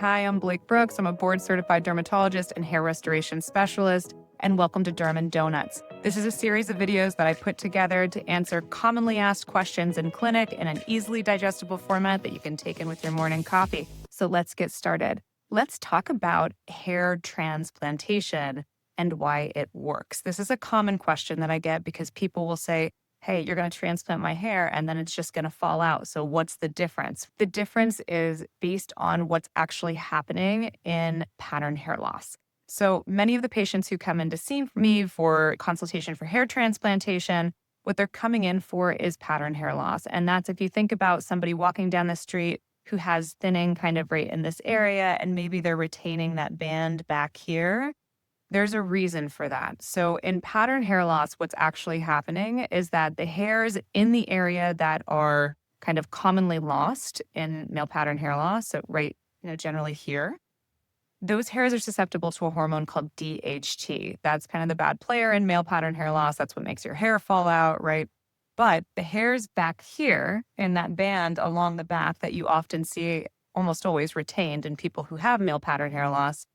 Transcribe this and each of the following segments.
Hi, I'm Blake Brooks. I'm a board certified dermatologist and hair restoration specialist, and welcome to Derm and Donuts. This is a series of videos that I put together to answer commonly asked questions in clinic in an easily digestible format that you can take in with your morning coffee. So let's get started. Let's talk about hair transplantation and why it works. This is a common question that I get because people will say, hey, you're going to transplant my hair and then it's just going to fall out. So what's the difference? The difference is based on what's actually happening in pattern hair loss. So many of the patients who come in to see me for consultation for hair transplantation, what they're coming in for is pattern hair loss. And that's if you think about somebody walking down the street who has thinning kind of right in this area, and maybe they're retaining that band back here. There's a reason for that. So in pattern hair loss, what's actually happening is that the hairs in the area that are kind of commonly lost in male pattern hair loss, so right, generally here, those hairs are susceptible to a hormone called DHT. That's kind of the bad player in male pattern hair loss. That's what makes your hair fall out, right? But the hairs back here in that band along the back that you often see almost always retained in people who have male pattern hair loss,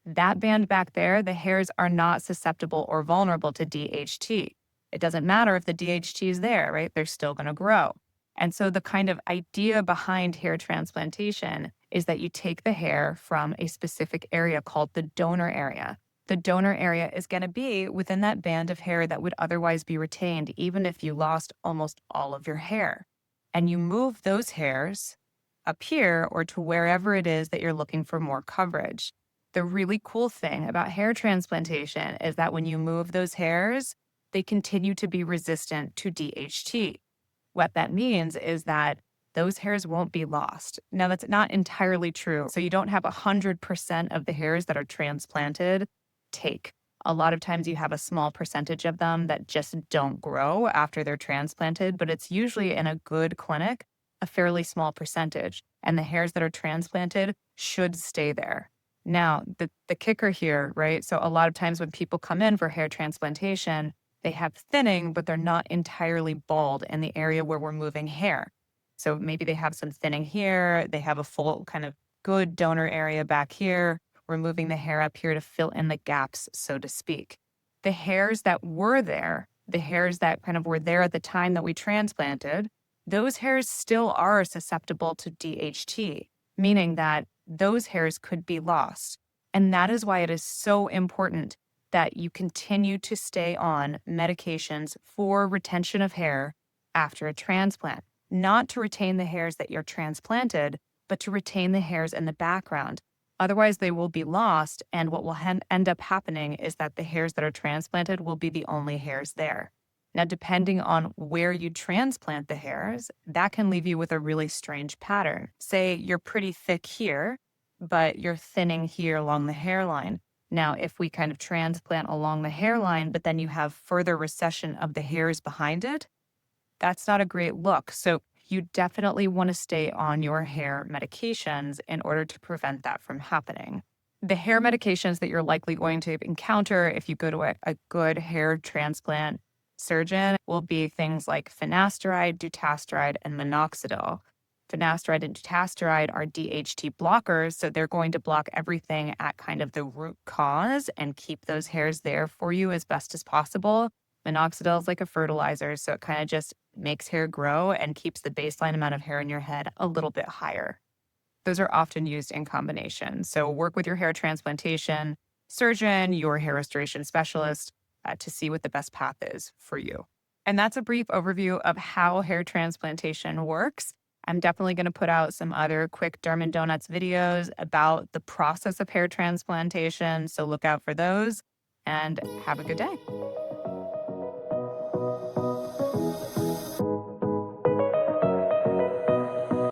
that band back there, the hairs are not susceptible or vulnerable to DHT. It doesn't matter if the DHT is there, right? They're still going to grow. And so the kind of idea behind hair transplantation is that you take the hair from a specific area called the donor area. The donor area is going to be within that band of hair that would otherwise be retained, even if you lost almost all of your hair. And you move those hairs up here or to wherever it is that you're looking for more coverage. The really cool thing about hair transplantation is that when you move those hairs, they continue to be resistant to DHT. What that means is that those hairs won't be lost. Now, that's not entirely true. So you don't have 100% of the hairs that are transplanted take. A lot of times you have a small percentage of them that just don't grow after they're transplanted, but it's usually in a good clinic, a fairly small percentage. And the hairs that are transplanted should stay there. Now, the kicker here, right? So a lot of times when people come in for hair transplantation, they have thinning, but they're not entirely bald in the area where we're moving hair. So maybe they have some thinning here. They have a full kind of good donor area back here. We're moving the hair up here to fill in the gaps, so to speak. The hairs that were there, the hairs that kind of were there at the time that we transplanted, those hairs still are susceptible to DHT, meaning that those hairs could be lost. And that is why it is so important that you continue to stay on medications for retention of hair after a transplant, not to retain the hairs that you're transplanted, but to retain the hairs in the background. Otherwise, they will be lost. And what will end up happening is that the hairs that are transplanted will be the only hairs there. Now, depending on where you transplant the hairs, that can leave you with a really strange pattern. Say you're pretty thick here, but you're thinning here along the hairline. Now, if we kind of transplant along the hairline, but then you have further recession of the hairs behind it, that's not a great look. So you definitely want to stay on your hair medications in order to prevent that from happening. The hair medications that you're likely going to encounter if you go to a good hair transplant surgeon will be things like finasteride, dutasteride, and minoxidil. Finasteride and dutasteride are DHT blockers, so they're going to block everything at kind of the root cause and keep those hairs there for you as best as possible. Minoxidil is like a fertilizer, so it kind of just makes hair grow and keeps the baseline amount of hair in your head a little bit higher. Those are often used in combination. So work with your hair transplantation surgeon, your hair restoration specialist, to see what the best path is for you. And that's a brief overview of how hair transplantation works. I'm definitely going to put out some other quick Derm and Donuts videos about the process of hair transplantation. So look out for those and have a good day.